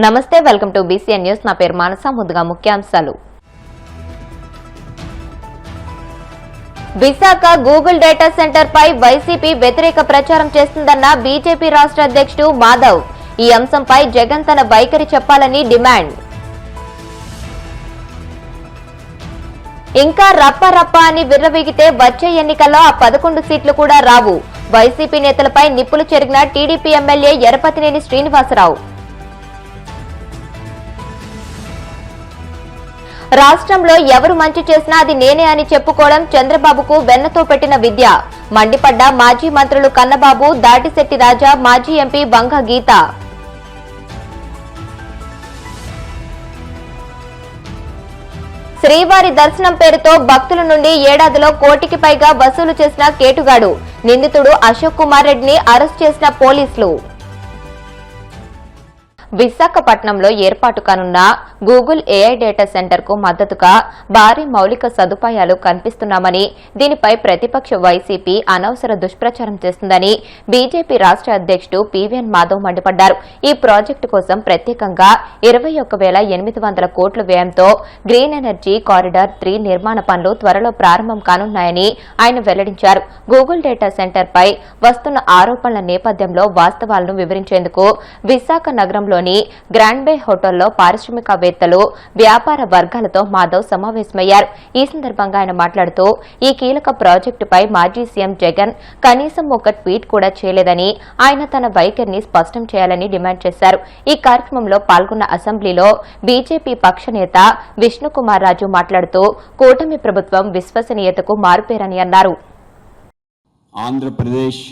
నమస్తే, welcome to BCN news. నా పేరు మానస. ముందుగా ముఖ్యాంశాలు. విశాఖ గూగుల్ డేటా సెంటర్ పై వైసీపీ వ్యతిరేక ప్రచారం చేస్తుందన్న బీజేపీ రాష్ట్ర అధ్యక్షుడు మాధవ్. ఈ అంశంపై జగన్ తన వైఖరి చెప్పాలని డిమాండ్. ఇంకా రప్ప అని విర్రవీగితే వచ్చే ఎన్నికల్లో ఆ 11 సీట్లు కూడా రావు. వైసీపీ నేతలపై నిప్పులు చెరిగిన టీడీపీ ఎమ్మెల్యే ఎరపతినేని శ్రీనివాసరావు. రాష్ట్రంలో ఎవరు మంచి చేసినా అది నేనే అని చెప్పుకోవడం చంద్రబాబుకు వెన్నతో పెట్టిన విద్య. మండిపడ్డ మాజీ మంత్రులు కన్నబాబు, దాటిశెట్టి రాజా, మాజీ ఎంపీ వంగ గీత. శ్రీవారి దర్శనం పేరుతో భక్తుల నుండి ఏడాదిలో కోటికి పైగా వసూలు చేసిన కేటుగాడు. నిందితుడు అశోక్ కుమార్ రెడ్డిని అరెస్ట్ చేసిన పోలీసులు. విశాఖపట్నంలో ఏర్పాటు కానున్న గూగుల్ ఏఐ డేటా సెంటర్ కు మద్దతుగా భారీ మౌలిక సదుపాయాలు కల్పిస్తున్నామని, దీనిపై ప్రతిపక్ష వైసీపీ అనవసర దుష్ప్రచారం చేస్తుందని బీజేపీ రాష్ట్ర అధ్యక్షుడు పీవీఎన్ మాధవ్ మండిపడ్డారు. ఈ ప్రాజెక్టు కోసం ప్రత్యేకంగా 21,800 కోట్ల వ్యయంతో గ్రీన్ ఎనర్జీ కారిడార్ 3 నిర్మాణ పనులు త్వరలో ప్రారంభం కానున్నాయని ఆయన వెల్లడించారు. గూగుల్ డేటా సెంటర్ పై వస్తున్న ఆరోపణల నేపథ్యంలో వాస్తవాలను వివరించేందుకు విశాఖ నగరంలో గ్రాండ్ బే హోటల్లో పారిశ్రామికవేత్తలు, వ్యాపార వర్గాలతో మాధవ్ సమావేశమయ్యారు. ఈ సందర్భంగా ఆయన మాట్లాడుతూ, ఈ కీలక ప్రాజెక్టుపై మాజీ సీఎం జగన్ కనీసం ఒక ట్వీట్ కూడా చేయలేదని, ఆయన తన వైఖరిని స్పష్టం చేయాలని డిమాండ్ చేశారు. ఈ కార్యక్రమంలో పాల్గొన్న అసెంబ్లీలో బీజేపీ పక్ష నేత విష్ణుకుమార్ రాజు మాట్లాడుతూ, కూటమి ప్రభుత్వం విశ్వసనీయతకు మారుపేరని అన్నారు. ఆంధ్రప్రదేశ్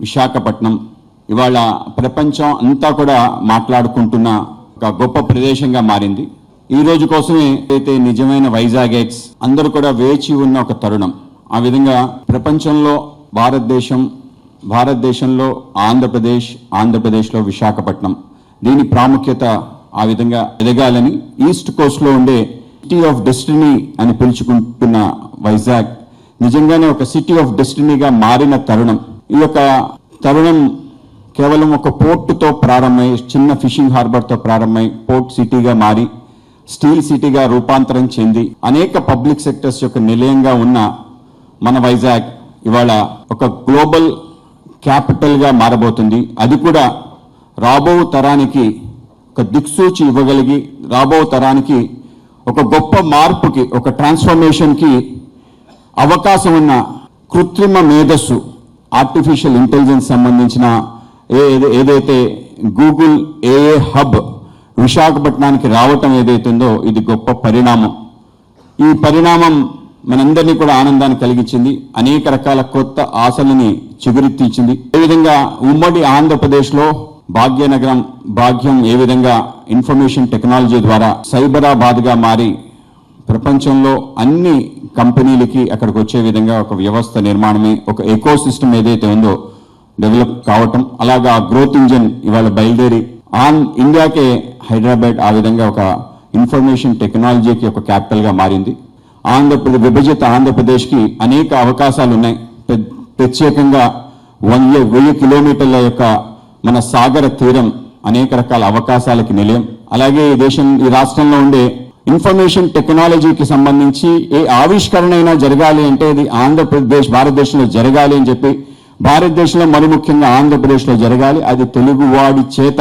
విశాఖపట్నం ఇవాళ ప్రపంచం అంతా కూడా మాట్లాడుకుంటున్న ఒక గొప్ప ప్రదేశంగా మారింది. ఈ రోజు కోసమే అయితే నిజమైన వైజాగ్ ఎక్స్ అందరూ కూడా వేచి ఉన్న ఒక తరుణం. ఆ విధంగా ప్రపంచంలో భారతదేశంలో ఆంధ్రప్రదేశ్లో విశాఖపట్నం, దీని ప్రాముఖ్యత ఆ విధంగా ఎదగాలని ఈస్ట్ కోస్ట్ లో ఉండే సిటీ ఆఫ్ డెస్టినీ అని పిలుచుకుంటున్న వైజాగ్ నిజంగానే ఒక సిటీ ఆఫ్ డెస్టినీగా మారిన తరుణం. ఈ యొక్క తరుణం కేవలం ఒక పోర్టుతో ప్రారంభమై, చిన్న ఫిషింగ్ హార్బర్తో ప్రారంభమై పోర్ట్ సిటీగా మారి స్టీల్ సిటీగా రూపాంతరం చెంది అనేక పబ్లిక్ సెక్టర్స్ యొక్క నిలయంగా ఉన్న మన వైజాగ్ ఇవాళ ఒక గ్లోబల్ క్యాపిటల్గా మారబోతుంది. అది కూడా రాబో తరానికి ఒక దిక్సూచి ఇవ్వగలిగి, రాబో తరానికి ఒక గొప్ప మార్పుకి, ఒక ట్రాన్స్ఫర్మేషన్కి అవకాశం ఉన్న కృత్రిమ మేధస్సు, ఆర్టిఫిషియల్ ఇంటెలిజెన్స్ సంబంధించిన ఏదైతే గూగుల్ ఏఏ హబ్ విశాఖపట్నానికి రావటం ఏదైతుందో ఇది గొప్ప పరిణామం. ఈ పరిణామం మనందరినీ కూడా ఆనందాన్ని కలిగించింది, అనేక రకాల కొత్త ఆశలని చిగురెత్తించింది. అదేవిధంగా ఉమ్మడి ఆంధ్రప్రదేశ్లో భాగ్యం ఏ విధంగా ఇన్ఫర్మేషన్ టెక్నాలజీ ద్వారా సైబరాబాద్గా మారి ప్రపంచంలో అన్ని కంపెనీలకి అక్కడికి వచ్చే విధంగా ఒక వ్యవస్థ నిర్మాణమే, ఒక ఎకో సిస్టమ్ ఏదైతే ఉందో డెవలప్ కావటం, అలాగా గ్రోత్ ఇంజన్ ఇవాళ బయలుదేరి ఇండియాకే హైదరాబాద్ ఆ విధంగా ఒక ఇన్ఫర్మేషన్ టెక్నాలజీకి ఒక క్యాపిటల్గా మారింది. విభజిత ఆంధ్రప్రదేశ్కి అనేక అవకాశాలు ఉన్నాయి. ప్రత్యేకంగా 1000 కిలోమీటర్ల యొక్క మన సాగర తీరం అనేక రకాల అవకాశాలకి నిలయం. అలాగే ఈ రాష్ట్రంలో ఉండే ఇన్ఫర్మేషన్ టెక్నాలజీకి సంబంధించి ఏ ఆవిష్కరణ అయినా జరగాలి అంటే అది భారతదేశంలో జరగాలి అని చెప్పి, భారతదేశంలో మరి ముఖ్యంగా ఆంధ్రప్రదేశ్లో జరగాలి, అది తెలుగువాడి చేత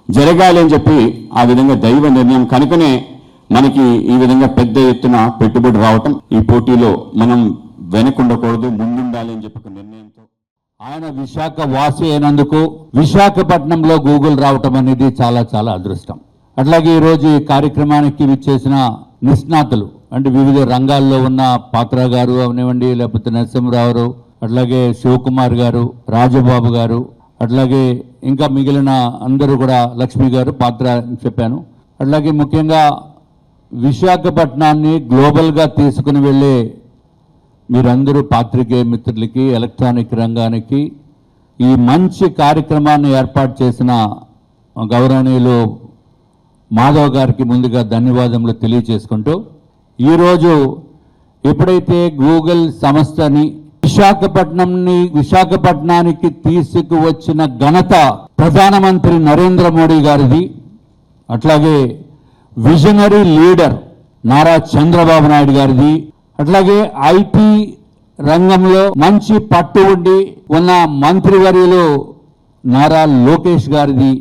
జరగాలి అని చెప్పి ఆ విధంగా దైవ నిర్ణయం కనుకనే మనకి ఈ విధంగా పెద్ద ఎత్తున పెట్టుబడి రావటం. ఈ పోటీలో మనం వెనకుండకూడదు, ముందుండాలి అని చెప్పి నిర్ణయంతో ఆయన విశాఖ వాసి అయినందుకు విశాఖపట్నంలో గూగుల్ రావటం అనేది చాలా చాలా అదృష్టం. అట్లాగే ఈరోజు ఈ కార్యక్రమానికి విచ్చేసిన నిష్ణాతులు, అంటే వివిధ రంగాల్లో ఉన్న పాత్ర గారు అవనివ్వండి, లేకపోతే నరసింహరావు, అట్లాగే శివకుమార్ గారు, రాజబాబు గారు, అట్లాగే ఇంకా మిగిలిన అందరూ కూడా, లక్ష్మి గారు పాత్ర చెప్పాను. అట్లాగే ముఖ్యంగా విశాఖపట్నాన్ని గ్లోబల్గా తీసుకుని వెళ్ళే మీరందరూ పాత్రికేయ మిత్రులకి, ఎలక్ట్రానిక్ రంగానికి ఈ మంచి కార్యక్రమాన్ని ఏర్పాటు చేసిన గౌరవనీయులు మాధవ్ గారికి ముందుగా ధన్యవాదములు తెలియజేసుకుంటూ, ఈరోజు ఎప్పుడైతే గూగుల్ సంస్థని విశాఖపట్నానికి తీసుకువచ్చిన ఘనత ప్రధానమంత్రి నరేంద్ర మోడీ గారిది. అట్లాగే విజనరీ లీడర్ నారా చంద్రబాబు నాయుడు గారిది, అట్లాగే ఐటీ రంగంలో మంచి పట్టు ఉండి ఉన్న మంత్రివర్యులు నారా లోకేష్ గారిది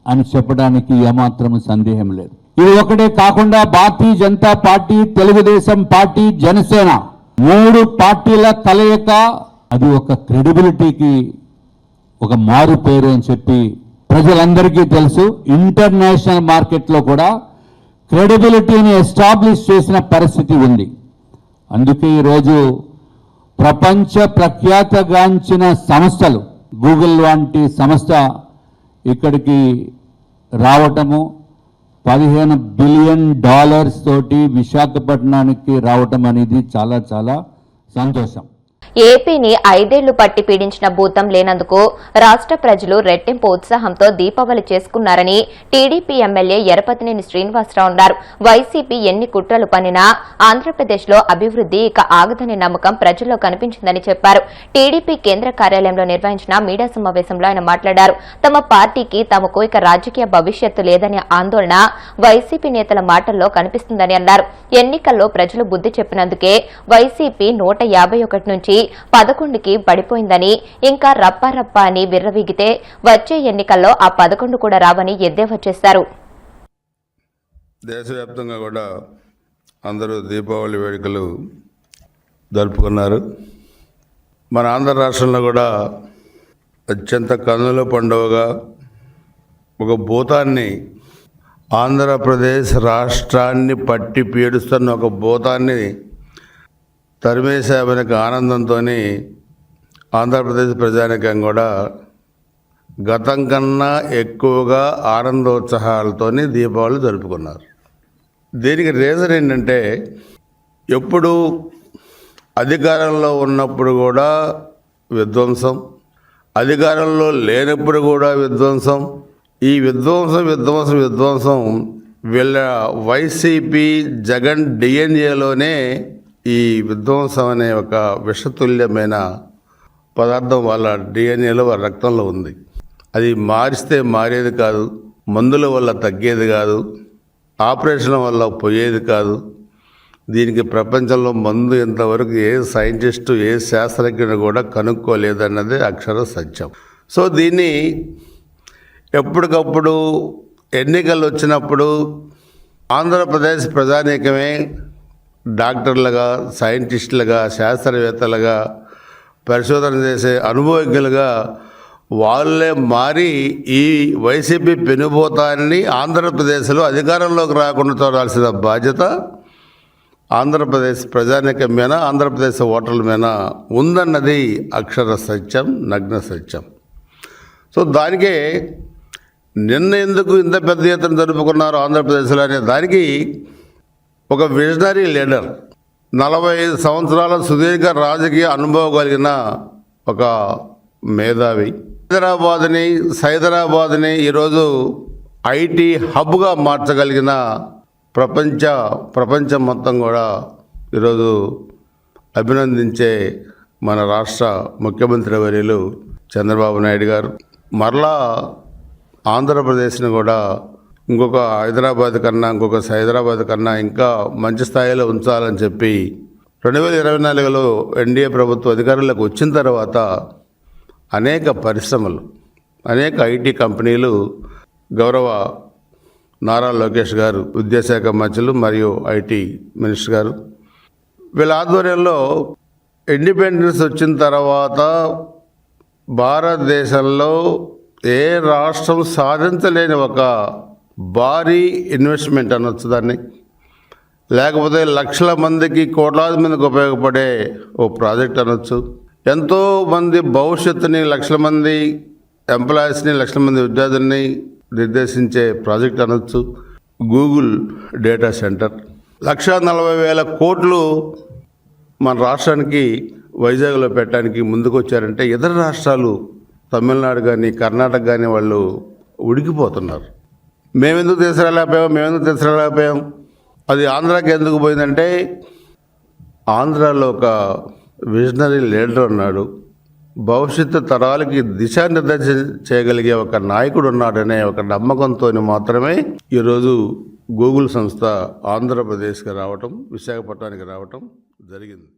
అని చెప్పడానికి ఏమాత్రం సందేహం లేదు. ఇది ఒకటే కాకుండా భారతీయ జనతా పార్టీ, తెలుగుదేశం పార్టీ, జనసేన 3 పార్టీల కలయిక, అది ఒక క్రెడిబిలిటీకి ఒక మారు పేరు అని చెప్పి ప్రజలందరికీ తెలుసు. ఇంటర్నేషనల్ మార్కెట్లో కూడా క్రెడిబిలిటీని ఎస్టాబ్లిష్ చేసిన పరిస్థితి ఉంది. అందుకే ఈరోజు ప్రపంచ ప్రఖ్యాతగాంచిన సంస్థలు, గూగుల్ వంటి సంస్థ ఇక్కడికి రావటము, $15 బిలియన్ తోటి విశాఖపట్నానికి రావటం అనేది చాలా చాలా సంతోషం. ఏపీని 5 ఏళ్లు పట్టి పీడించిన భూతం లేనందుకు రాష్ట్ర ప్రజలు రెట్టింపు ఉత్సాహంతో దీపావళి చేసుకున్నారని టీడీపీ ఎమ్మెల్యే ఎరపతినేని శ్రీనివాసరావు అన్నారు. వైసీపీ ఎన్ని కుట్రలు పన్నినా ఆంధ్రప్రదేశ్లో అభివృద్ధి ఇక ఆగదనే నమ్మకం ప్రజల్లో కనిపించిందని చెప్పారు. టీడీపీ కేంద్ర కార్యాలయంలో నిర్వహించిన మీడియా సమావేశంలో ఆయన మాట్లాడారు. తమ పార్టీకి తమకు ఇక రాజకీయ భవిష్యత్తు లేదనే ఆందోళన వైసీపీ నేతల మాటల్లో కనిపిస్తుందని అన్నారు. ఎన్నికల్లో ప్రజలు బుద్ధి చెప్పినందుకే వైసీపీ 151 నుంచి 11కి పడిపోయిందని, ఇంకా రప్పా అని విర్రవీగితే వచ్చే ఎన్నికల్లో ఆ 11 కూడా రావని ఎద్దేవా చేశారు. దేశవ్యాప్తంగా కూడా అందరూ దీపావళి వేడుకలు జరుపుకున్నారు. మన ఆంధ్ర రాష్ట్రంలో కూడా అత్యంత కన్నుల పండుగగా ఒక భూతాన్ని, ఆంధ్రప్రదేశ్ రాష్ట్రాన్ని పట్టి పీడిస్తున్న ఒక భూతాన్ని తరిమేశామనే ఆనందంతో ఆంధ్రప్రదేశ్ ప్రజానికం కూడా గతం కన్నా ఎక్కువగా ఆనందోత్సాహాలతో దీపావళి జరుపుకున్నారు. దీనికి రీజన్ ఏంటంటే, ఎప్పుడు అధికారంలో ఉన్నప్పుడు కూడా విధ్వంసం, అధికారంలో లేనప్పుడు కూడా విధ్వంసం. ఈ విధ్వంసం వీళ్ళ వైసీపీ జగన్ డిఎన్ఏలోనే ఈ విధ్వంసం అనే ఒక విషతుల్యమైన పదార్థం వాళ్ళ డిఎన్ఏలో, వాళ్ళ రక్తంలో ఉంది. అది మారిస్తే మారేది కాదు, మందుల వల్ల తగ్గేది కాదు, ఆపరేషన్ వల్ల పోయేది కాదు. దీనికి ప్రపంచంలో మందు ఇంతవరకు ఏ సైంటిస్టు, ఏ శాస్త్రజ్ఞుడు కూడా కనుక్కోలేదన్నదే అక్షర సత్యం. సో దీన్ని ఎప్పటికప్పుడు ఎన్నికలు వచ్చినప్పుడు ఆంధ్రప్రదేశ్ ప్రజానీకమే డాక్టర్లుగా, సైంటిస్టులుగా, శాస్త్రవేత్తలుగా, పరిశోధన చేసే అనుభవజ్ఞులుగా వాళ్ళే మారి ఈ వైసీపీ పెనుభూతాన్ని ఆంధ్రప్రదేశ్లో అధికారంలోకి రాకుండా చూడాల్సిన బాధ్యత ఆంధ్రప్రదేశ్ ప్రజానీకం మీద, ఆంధ్రప్రదేశ్ ఓటర్ల మీద ఉందన్నది అక్షర సత్యం, నగ్న సత్యం. సో దానికే నిన్న ఎందుకు ఇంత పెద్ద ఎత్తున జరుపుకున్నారు ఆంధ్రప్రదేశ్లో అనే దానికి ఒక విజనరీ లీడర్, 45 సంవత్సరాల సుదీర్ఘ రాజకీయ అనుభవం కలిగిన ఒక మేధావి, సైదరాబాద్ని ఈరోజు ఐటీ హబ్గా మార్చగలిగిన ప్రపంచం మొత్తం కూడా ఈరోజు అభినందించే మన రాష్ట్ర ముఖ్యమంత్రి వర్యులు చంద్రబాబు నాయుడు గారు మరలా ఆంధ్రప్రదేశ్ని కూడా ఇంకొక హైదరాబాద్ కన్నా ఇంకా మంచి స్థాయిలో ఉంచాలని చెప్పి 2024లో ఎన్డీఏ ప్రభుత్వం అధికారంలోకి వచ్చిన తర్వాత అనేక పరిశ్రమలు, అనేక ఐటీ కంపెనీలు గౌరవ నారా లోకేష్ గారు, విద్యాశాఖ మంత్రులు మరియు ఐటీ మినిస్టర్ గారు వీళ్ళ ఆధ్వర్యంలో ఇండిపెండెన్స్ వచ్చిన తర్వాత భారతదేశంలో ఏ రాష్ట్రం సాధించలేని ఒక భారీ ఇన్వెస్ట్మెంట్ అనొచ్చు దాన్ని, లేకపోతే లక్షల మందికి, కోట్లాది మందికి ఉపయోగపడే ఓ ప్రాజెక్ట్ అనొచ్చు, ఎంతోమంది భవిష్యత్తుని, లక్షల మంది ఎంప్లాయీస్ని, లక్షల మంది విద్యార్థుల్ని నిర్దేశించే ప్రాజెక్ట్ అనొచ్చు. గూగుల్ డేటా సెంటర్ 1,40,000 కోట్లు మన రాష్ట్రానికి వైజాగ్లో పెట్టడానికి ముందుకు వచ్చారంటే ఇతర రాష్ట్రాలు, తమిళనాడు కానీ కర్ణాటక కానీ వాళ్ళు ఉడికిపోతున్నారు. మేమెందుకు తీసుకురాలేకపోయాం, అది ఆంధ్రాకి ఎందుకు పోయిందంటే ఆంధ్రాలో ఒక విజనరీ లీడర్ ఉన్నాడు, భవిష్యత్తు తరాలకి దిశానిర్దేశం చేయగలిగే ఒక నాయకుడు ఉన్నాడనే ఒక నమ్మకంతో మాత్రమే ఈరోజు గూగుల్ సంస్థ ఆంధ్రప్రదేశ్కి రావటం, విశాఖపట్నానికి రావటం జరిగింది.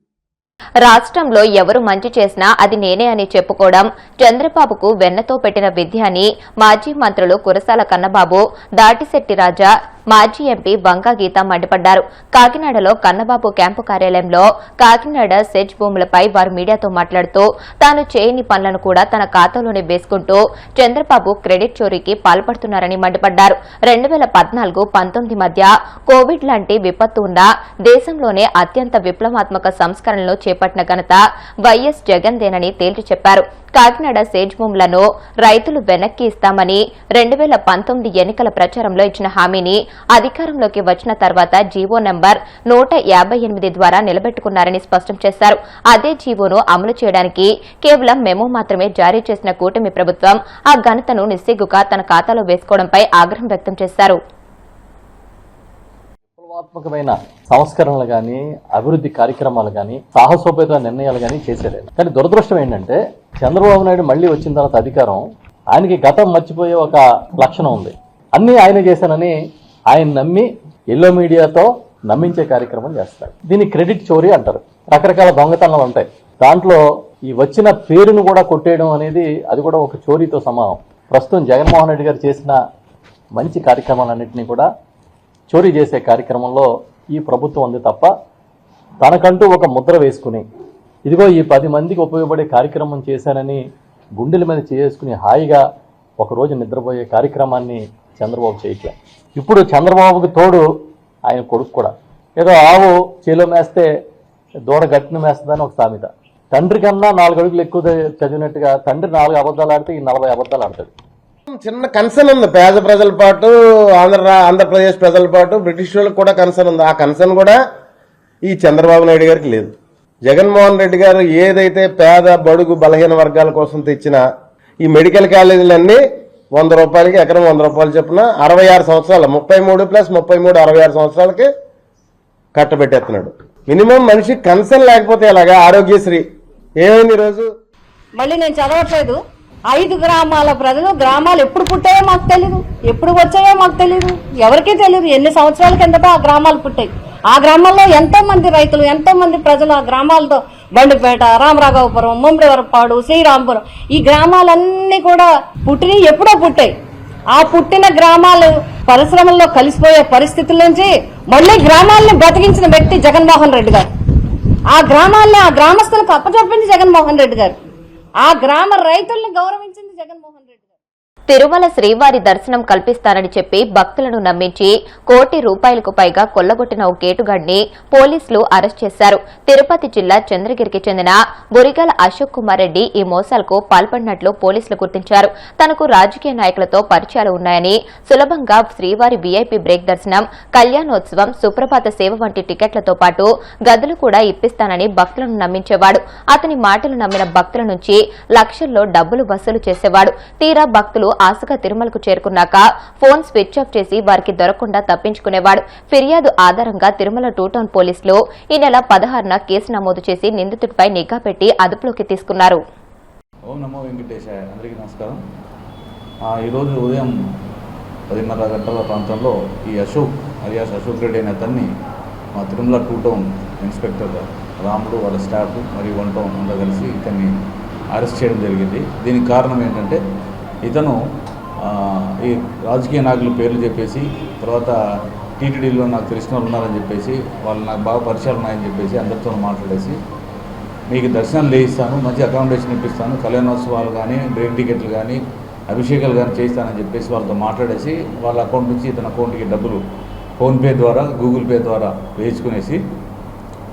రాష్ట్రంలో ఎవరు మంచి చేసినా అది నేనే అని చెప్పుకోవడం చంద్రబాబుకు వెన్నతో పెట్టిన విద్య అని మాజీ మంత్రులు కురసాల కన్నబాబు, దాటిశెట్టి రాజా, మాజీ ఎంపీ వంగా గీత మండిపడ్డారు. కాకినాడలో కన్నబాబు క్యాంపు కార్యాలయంలో కాకినాడ సెజ్ భూములపై వారు మీడియాతో మాట్లాడుతూ తాను చేయని పనులను కూడా తన ఖాతాలోనే వేసుకుంటూ చంద్రబాబు క్రెడిట్ చోరీకి పాల్పడుతున్నారని మండిపడ్డారు. 2014-19 మధ్య కోవిడ్ లాంటి విపత్తు ఉన్న దేశంలోనే అత్యంత విప్లవాత్మక సంస్కరణలు చేపట్టిన ఘనత వైఎస్ జగన్దేనని తేల్చి చెప్పారు. కాకినాడ సేజ్ భూములను రైతులు వెనక్కి ఇస్తామని 2019 ఎన్నికల ప్రచారంలో ఇచ్చిన హామీని అధికారంలోకి వచ్చిన తర్వాత జీవో నంబర్ 158 ద్వారా నిలబెట్టుకున్నారని స్పష్టం చేశారు. అదే జీవోను అమలు చేయడానికి కేవలం మెమో మాత్రమే జారీ చేసిన కూటమి ప్రభుత్వం ఆ ఘనతను నిస్సిగ్గుగా తన ఖాతాలో వేసుకోవడంపై ఆగ్రహం వ్యక్తం చేశారు. విప్లవాత్మకమైన సంస్కరణలు కానీ, అభివృద్ధి కార్యక్రమాలు కానీ, సాహసోపేత నిర్ణయాలు కానీ చేసేలేదు. కానీ దురదృష్టం ఏంటంటే చంద్రబాబు నాయుడు మళ్ళీ వచ్చిన తర్వాత అధికారం, ఆయనకి గతం మర్చిపోయే ఒక లక్షణం ఉంది. అన్నీ ఆయన చేశానని ఆయన నమ్మి ఎల్లో మీడియాతో నమ్మించే కార్యక్రమం చేస్తారు. దీన్ని క్రెడిట్ చోరీ అంటారు. రకరకాల దొంగతనాలు ఉంటాయి. దాంట్లో ఈ వచ్చిన పేరును కూడా కొట్టేయడం అనేది అది కూడా ఒక చోరీతో సమానం. ప్రస్తుతం జగన్మోహన్ రెడ్డి గారు చేసిన మంచి కార్యక్రమాలన్నింటినీ కూడా చోరీ చేసే కార్యక్రమంలో ఈ ప్రభుత్వం ఉంది తప్ప తనకంటూ ఒక ముద్ర వేసుకుని ఇదిగో ఈ 10 మందికి ఉపయోగపడే కార్యక్రమం చేశానని గుండెల మీద చేసుకుని హాయిగా ఒకరోజు నిద్రపోయే కార్యక్రమాన్ని చంద్రబాబు చేయట్లే. ఇప్పుడు చంద్రబాబుకి తోడు ఆయన కొడుకు కూడా ఏదో ఆవు చేలో మేస్తే దూడ గట్టిన మేస్తుందని ఒక సామెత. తండ్రి కన్నా 4 అడుగులు ఎక్కువ చదివినట్టుగా తండ్రి 4 అబద్ధాలు ఆడితే ఈ 40 అబద్ధాలు ఆడతాడు. చిన్న కన్సర్న్ ఉంది పేద ప్రజల పాటు, ఆంధ్రప్రదేశ్ ప్రజల పాటు బ్రిటిష్ వాళ్ళకి కూడా కన్సర్న్ ఉంది. ఆ కన్సర్న్ కూడా ఈ చంద్రబాబు నాయుడు గారికి లేదు. జగన్మోహన్ రెడ్డి గారు ఏదైతే పేద బడుగు బలహీన వర్గాల కోసం తెచ్చిన ఈ మెడికల్ కాలేజీలన్నీ 100 రూపాయలకి ఎకరం 100 రూపాయలు చొప్పున 66 సంవత్సరాలు 33 + 33 66 సంవత్సరాలకి కట్టబెట్టేస్తున్నాడు. మినిమం మనిషి కన్సర్న్ లేకపోతే ఎలాగా? ఆరోగ్యశ్రీ ఏమైంది ఈరోజు? మళ్ళీ నేను చదవట్లేదు. 5 గ్రామాల ప్రజలు, గ్రామాలు ఎప్పుడు పుట్టాయో మాకు తెలియదు, ఎప్పుడు వచ్చాయో మాకు తెలియదు, ఎవరికీ తెలియదు. ఎన్ని సంవత్సరాల కిందట ఆ గ్రామాలు పుట్టాయి. ఆ గ్రామాల్లో ఎంతో మంది రైతులు, ఎంతో మంది ప్రజలు ఆ గ్రామాలతో బండిపేట, రామరాఘవపురం, ముమ్మిడివరపాడు, శ్రీరాంపురం ఈ గ్రామాలన్నీ కూడా ఎప్పుడో పుట్టాయి. ఆ పుట్టిన గ్రామాలు పరిశ్రమల్లో కలిసిపోయే పరిస్థితుల నుంచి మళ్ళీ గ్రామాలని బ్రతికించిన వ్యక్తి జగన్మోహన్ రెడ్డి గారు. ఆ గ్రామాల్లో ఆ గ్రామస్తులకు అప్పచెప్పింది జగన్మోహన్ రెడ్డి గారు. ఆ గ్రామ రైతుల్ని గౌరవించింది జగన్మోహన్ రెడ్డి గారు. తిరుమల శ్రీవారి దర్శనం కల్పిస్తానని చెప్పి భక్తులను నమ్మించి ₹1 కోటికి పైగా కొల్లగొట్టిన ఓ కేటుగాడిని పోలీసులు అరెస్ట్ చేశారు. తిరుపతి జిల్లా చంద్రగిరికి చెందిన బురిగల అశోక్ కుమార్ రెడ్డి ఈ మోసాలకు పాల్పడినట్లు పోలీసులు గుర్తించారు. తనకు రాజకీయ నాయకులతో పరిచయాలు ఉన్నాయని సులభంగా శ్రీవారి వీఐపీ బ్రేక్ దర్శనం, కళ్యాణోత్సవం, సుప్రభాత సేవ వంటి టికెట్లతో పాటు గదులు కూడా ఇప్పిస్తానని భక్తులను నమ్మించేవాడు. అతని మాటలు నమ్మిన భక్తుల నుంచి లక్షల్లో డబ్బులు వసూలు చేసేవాడు. తీరా భక్తులు ఆశగా తిరుమలకు చేరుకున్నాక ఫోన్ స్విచ్ ఆఫ్ చేసి వారికి దొరకకుండా తప్పించుకునేవాడు. ఫిర్యాదు ఆధారంగా తిరుమల 2 టౌన్ పోలీసులు ఈ నెల 16న కేసు నమోదు చేసి నిందితుడిపై నిఘా పెట్టి అదుపులోకి తీసుకున్నారు. ఓం నమో వెంకటేశాయ. అందరికీ నమస్కారం. ఈరోజు ఉదయం 10:30 గంటల ప్రాంతంలో ఈ అశోక్ అశోక్ రెడ్డి అనే అతన్ని మా తిరుమల 2 టౌన్ ఇన్స్పెక్టర్ రాముడు, వాళ్ళ స్టాఫ్ మరియు 1 టౌన్ అందరూ కలిసి ఇతన్ని అరెస్ట్ చేయడం జరిగింది. దీనికి కారణం ఏంటంటే ఇతను ఈ రాజకీయ నాయకుల పేర్లు చెప్పేసి, తర్వాత టీటీడీలో నాకు తెలిసిన వాళ్ళు ఉన్నారని చెప్పేసి, వాళ్ళు నాకు బాగా పరిచయాలు ఉన్నాయని చెప్పేసి అందరితో మాట్లాడేసి మీకు దర్శనాలు చేయిస్తాను, మంచి అకామిడేషన్ ఇప్పిస్తాను, కళ్యాణోత్సవాలు కానీ, బ్రేక్ టికెట్లు కానీ, అభిషేకాలు కానీ చేయిస్తానని చెప్పేసి వాళ్ళతో మాట్లాడేసి వాళ్ళ అకౌంట్ నుంచి ఇతని అకౌంట్కి డబ్బులు ఫోన్పే ద్వారా, గూగుల్ పే ద్వారా వేయించుకునేసి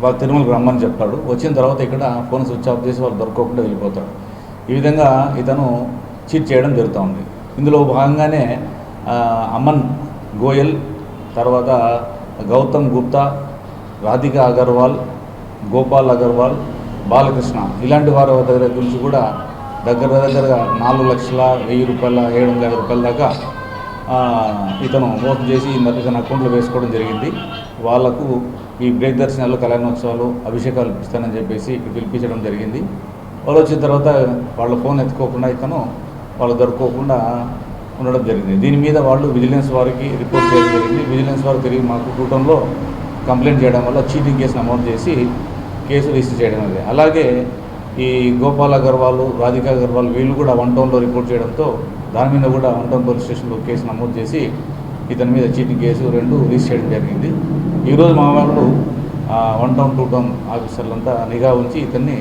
వాళ్ళు తిరుమలకు రమ్మని చెప్తాడు. వచ్చిన తర్వాత ఇక్కడ ఫోన్ స్విచ్ ఆఫ్ చేసి వాళ్ళు దొరకకుండా వెళ్ళిపోతాడు. ఈ విధంగా ఇతను చీట్ చేయడం జరుగుతూ ఉంది. ఇందులో భాగంగానే అమన్ గోయల్, తర్వాత గౌతమ్ గుప్తా, రాధికా అగర్వాల్, గోపాల్ అగర్వాల్, బాలకృష్ణ ఇలాంటి వారి దగ్గర గురించి కూడా దగ్గరగా 4,100,000 రూపాయల 700,000 రూపాయల దాకా ఇతను మోసం చేసి ఇతని అకౌంట్లో వేసుకోవడం జరిగింది. వాళ్లకు ఈ బ్రేక్ దర్శనాలు, కళ్యాణోత్సవాలు, అభిషేకాలు ఇస్తానని చెప్పేసి ఇక్కడ పిలిపించడం జరిగింది. వాళ్ళు వచ్చిన తర్వాత వాళ్ళ ఫోన్ ఎత్తుకోకుండా ఇతను వాళ్ళు దొరుకోకుండా ఉండడం జరిగింది. దీని మీద వాళ్ళు విజిలెన్స్ వారికి రిపోర్ట్ చేయడం జరిగింది. విజిలెన్స్ వారు తిరిగి మాకు కూటంలో కంప్లైంట్ చేయడం వల్ల చీటింగ్ కేసు నమోదు చేసి కేసు రిజిస్టర్ చేయడం అనేది. అలాగే ఈ గోపాల్ అగర్వాల్, రాధికా అగర్వాల్ వీళ్ళు కూడా 1 టౌన్లో రిపోర్ట్ చేయడంతో దాని మీద కూడా 1 టౌన్ పోలీస్ స్టేషన్లో కేసు నమోదు చేసి ఇతని మీద చీటింగ్ కేసు 2 రిజిస్టర్ చేయడం జరిగింది. ఈరోజు మా వాళ్ళు 1 టౌన్ 2 టౌన్ ఆఫీసర్లంతా నిఘా ఉంచి ఇతన్ని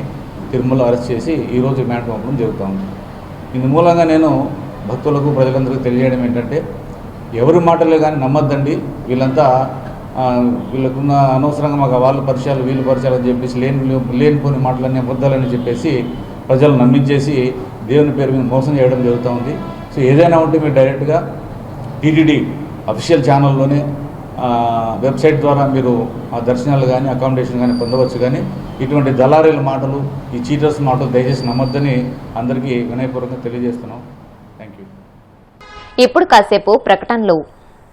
తిరుమలలో అరెస్ట్ చేసి ఈరోజు రిమాండ్ పంపడం జరుగుతూ ఉంది. ఇందు మూలంగా నేను భక్తులకు ప్రజలందరికీ తెలియజేయడం ఏంటంటే ఎవరి మాటలే కానీ నమ్మద్దండి. వీళ్ళంతా వీళ్ళకున్న అనవసరంగా మాకు వాళ్ళ పరిచయాలు వీళ్ళు పరిచయాలు అని చెప్పేసి లేనిపోని మాటలన్నీ అబద్ధాలని చెప్పేసి ప్రజలు నమ్మించేసి దేవుని పేరు మీద మోసం చేయడం జరుగుతూ ఉంది. సో ఏదైనా ఉంటే మీరు డైరెక్ట్గా టీటీడీ అఫీషియల్ ఛానల్లోనే వెబ్సైట్ ద్వారా మీరు ఆ దర్శనాలు కానీ అకామిడేషన్ కానీ పొందవచ్చు. కానీ ఇటువంటి దళారీల మాటలు, ఈ చీటర్స్ మాటలు దయచేసి నమ్మొద్దని అందరికీ వినయపూర్వకంగా తెలియజేస్తున్నాం. Thank you. ఇప్పుడు కాసేపు ప్రకటనలు.